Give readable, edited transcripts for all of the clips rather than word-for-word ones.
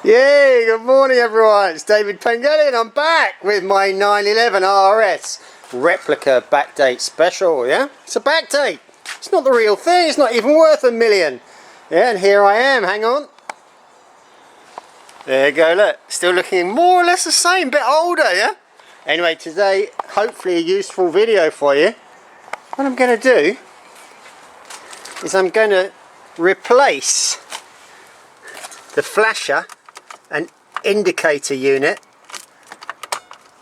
Yay, good morning everyone, it's David Pengelly and I'm back with my 911 RS replica backdate special, yeah? It's a backdate, it's not the real thing, it's not even worth $1 million. Yeah, and here I am, hang on. There you go, look, still looking more or less the same, bit older, yeah? Anyway, today, hopefully a useful video for you. What I'm going to do is I'm going to replace the flasher and indicator unit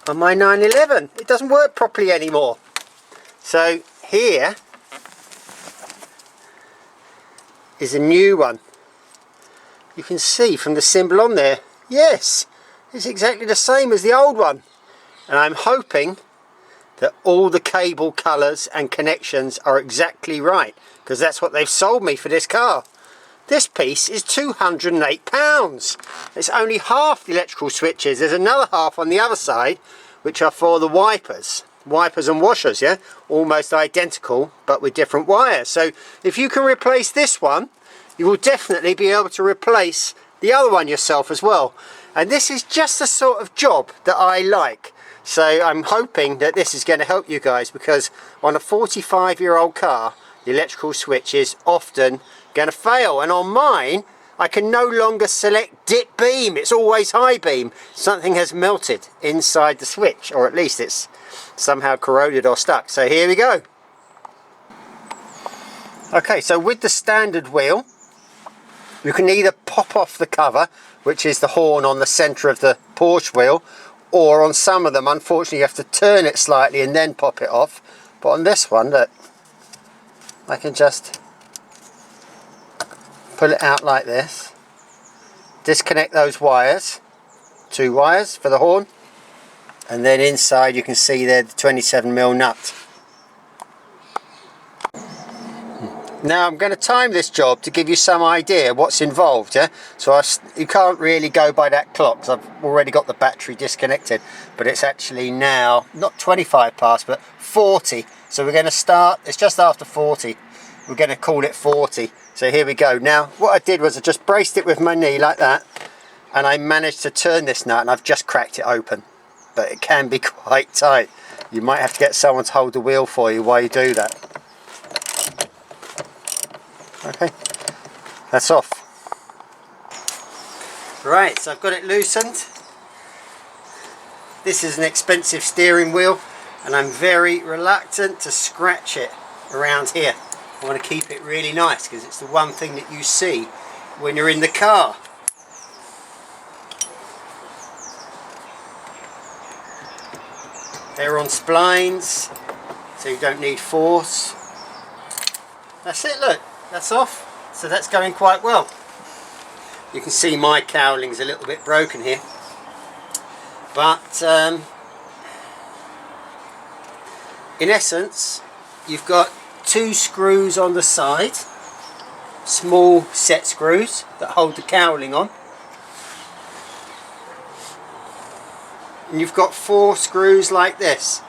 on my 911. It doesn't work properly anymore. So here is a new one. You can see from the symbol on there, yes, it's exactly the same as the old one. And I'm hoping that all the cable colours and connections are exactly right, because that's what they've sold me for this car. This piece is £208. It's only half the electrical switches. There's another half on the other side, which are for the wipers and washers, yeah, almost identical but with different wires. So if you can replace this one, you will definitely be able to replace the other one yourself as well. And this is just the sort of job that I like. So I'm hoping that this is going to help you guys, because on a 45-year-old car, the electrical switch is often going to fail, and on mine I can no longer select dip beam. It's always high beam. Something has melted inside the switch, or at least it's somehow corroded or stuck. So here we go. Okay, so with the standard wheel, you can either pop off the cover, which is the horn on the center of the Porsche wheel, or on some of them unfortunately you have to turn it slightly and then pop it off. But on this one, look, I can just pull it out like this, disconnect those wires, 2 wires for the horn, and then inside you can see there the 27mm nut. Now I'm going to time this job to give you some idea what's involved, yeah? So you can't really go by that clock, because I've already got the battery disconnected, but it's actually now not 25 past but 40. So we're going to start, it's just after 40, we're going to call it 40. So here we go. Now what I did was I just braced it with my knee like that, and I managed to turn this nut, and I've just cracked it open, but it can be quite tight. You might have to get someone to hold the wheel for you while you do that. Okay, that's off. Right, so I've got it loosened. This is an expensive steering wheel, and I'm very reluctant to scratch it around here. I want to keep it really nice, because it's the one thing that you see when you're in the car. They're on splines, so you don't need force. That's it, look, that's off. So that's going quite well. You can see my cowling's a little bit broken here. But in essence, you've got 2 screws on the side, small set screws that hold the cowling on, and you've got 4 screws like this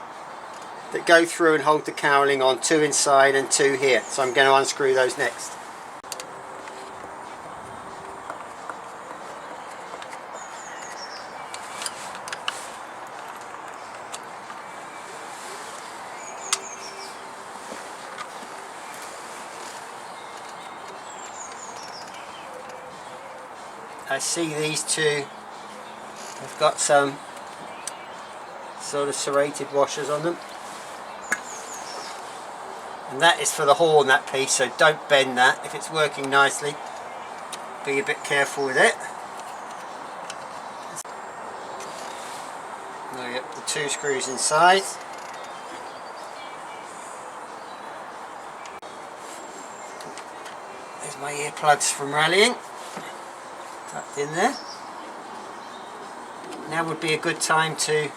that go through and hold the cowling on, 2 inside and 2 here. So I'm going to unscrew those next. I see these 2 have got some sort of serrated washers on them, and that is for the horn, that piece, so don't bend that. If it's working nicely, be a bit careful with it. Now you get the 2 screws inside. There's my earplugs from rallying, tucked in there. Now would be a good time to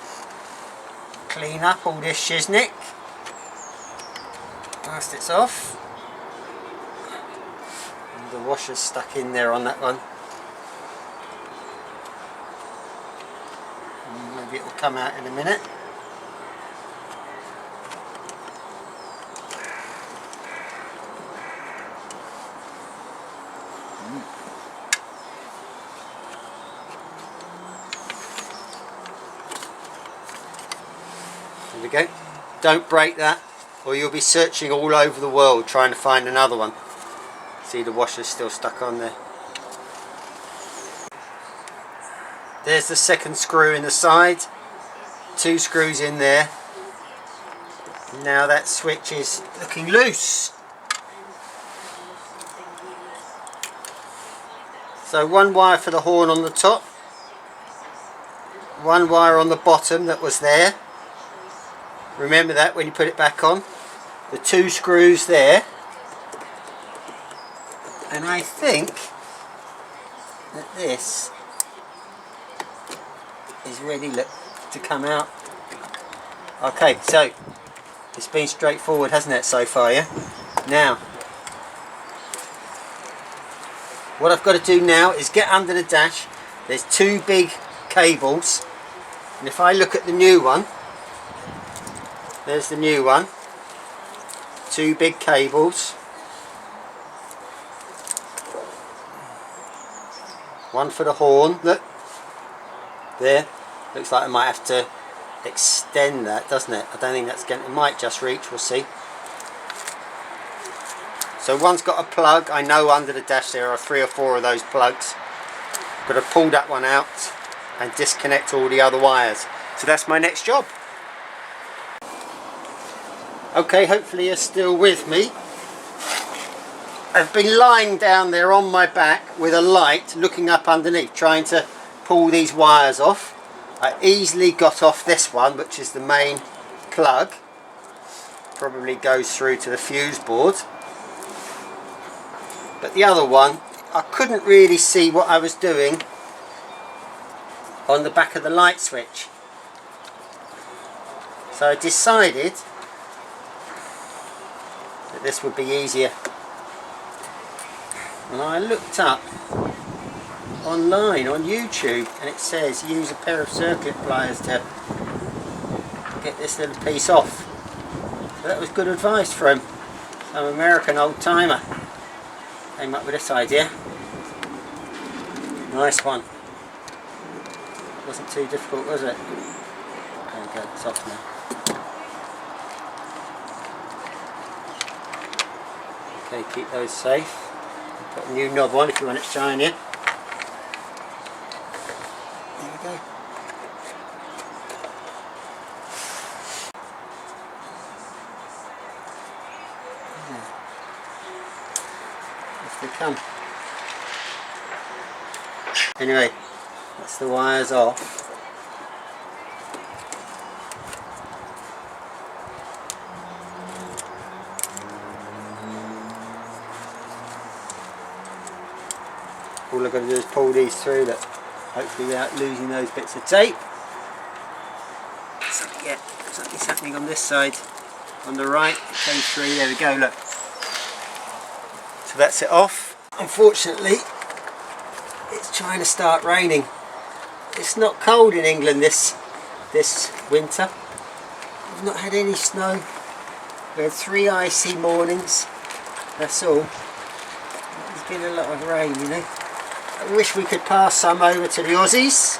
clean up all this shiznick whilst it's off. And the washer's stuck in there on that one. And maybe it will come out in a minute. Don't break that, or you'll be searching all over the world trying to find another one. See, the washer's still stuck on there. There's the second screw in the side. 2 screws in there. Now that switch is looking loose. So 1 wire for the horn on the top, 1 wire on the bottom that was there. Remember that when you put it back on. The 2 screws there. And I think that this is ready to come out. Okay, so it's been straightforward, hasn't it, so far, yeah? Now, what I've got to do now is get under the dash. There's 2 big cables, and if I look at the new one, there's the new one. 2 big cables. 1 for the horn. Look, there. Looks like I might have to extend that, doesn't it? I don't think that's going to, it might just reach, we'll see. So one's got a plug. I know under the dash there are 3 or 4 of those plugs. Got to pull that one out and disconnect all the other wires. So that's my next job. Okay, hopefully you're still with me. I've been lying down there on my back with a light looking up underneath, trying to pull these wires off. I easily got off this one, which is the main plug. Probably goes through to the fuse board. But the other one, I couldn't really see what I was doing on the back of the light switch. So I decided that this would be easier. And I looked up online on YouTube, and it says use a pair of circuit pliers to get this little piece off. So that was good advice from some American old timer. Came up with this idea. Nice one. Wasn't too difficult, was it? There we go, it's off now. Okay, keep those safe. Put a new knob on if you want it shiny. There we go. Off they come. Anyway, that's the wires off. All I've got to do is pull these through, look, hopefully without losing those bits of tape. So yeah, something's happening on this side. On the right, it came through, there we go, look. So that's it off. Unfortunately, it's trying to start raining. It's not cold in England this winter. We've not had any snow. We had 3 icy mornings, that's all. There's been a lot of rain, you know. I wish we could pass some over to the Aussies,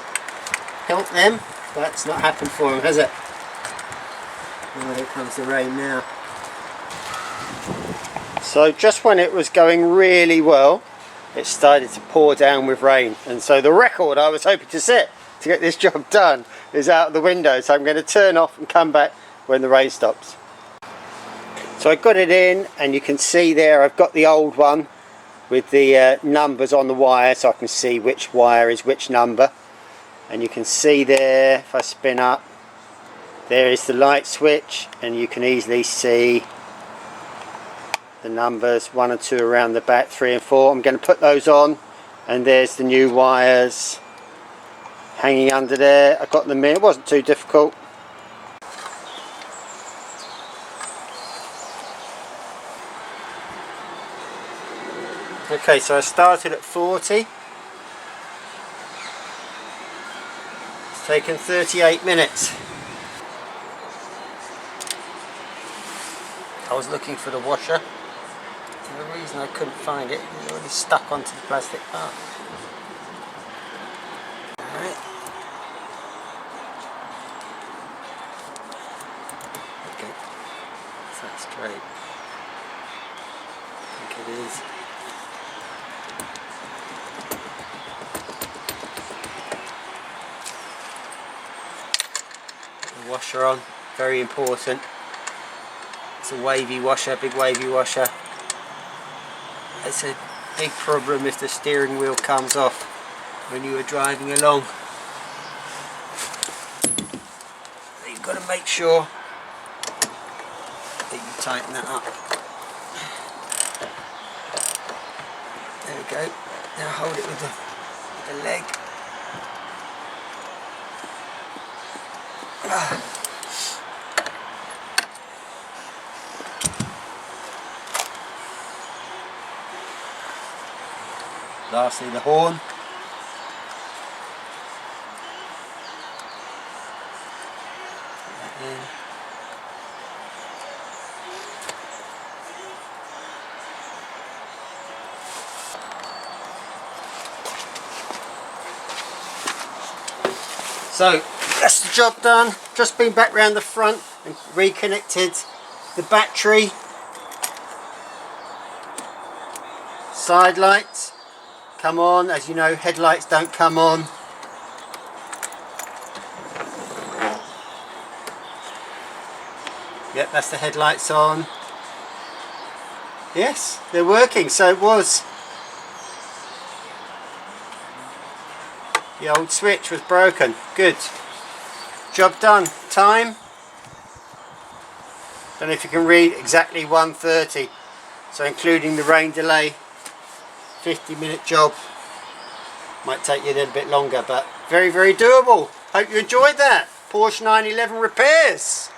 help them, but it's not happened for them, has it? Oh, here comes the rain now. So just when it was going really well, it started to pour down with rain, and so the record I was hoping to set to get this job done is out the window, so I'm going to turn off and come back when the rain stops. So I got it in, and you can see there I've got the old one with the numbers on the wire, so I can see which wire is which number. And you can see there, if I spin up, there is the light switch, and you can easily see the numbers 1 and 2 around the back, 3 and 4. I'm going to put those on, and there's the new wires hanging under there. I got them in, it wasn't too difficult. Okay, so I started at 40. It's taken 38 minutes. I was looking for the washer. For the reason I couldn't find it, it was already stuck onto the plastic part. Alright. Okay. Is that straight? I think it is. The washer on, very important. It's a wavy washer, big wavy washer. It's a big problem if the steering wheel comes off when you are driving along. You've got to make sure that you tighten that up. There we go. Now hold it with the leg. Lastly, the horn. Put that in. So that's the job done. Just been back round the front and reconnected the battery. Side lights come on. As you know, headlights don't come on. Yep, that's the headlights on. Yes, they're working. So it was. The old switch was broken. Good. Job done. Time. Don't know if you can read, exactly 1:30. So including the rain delay, 50-minute job. Might take you a little bit longer, but very, very doable. Hope you enjoyed that. Porsche 911 repairs.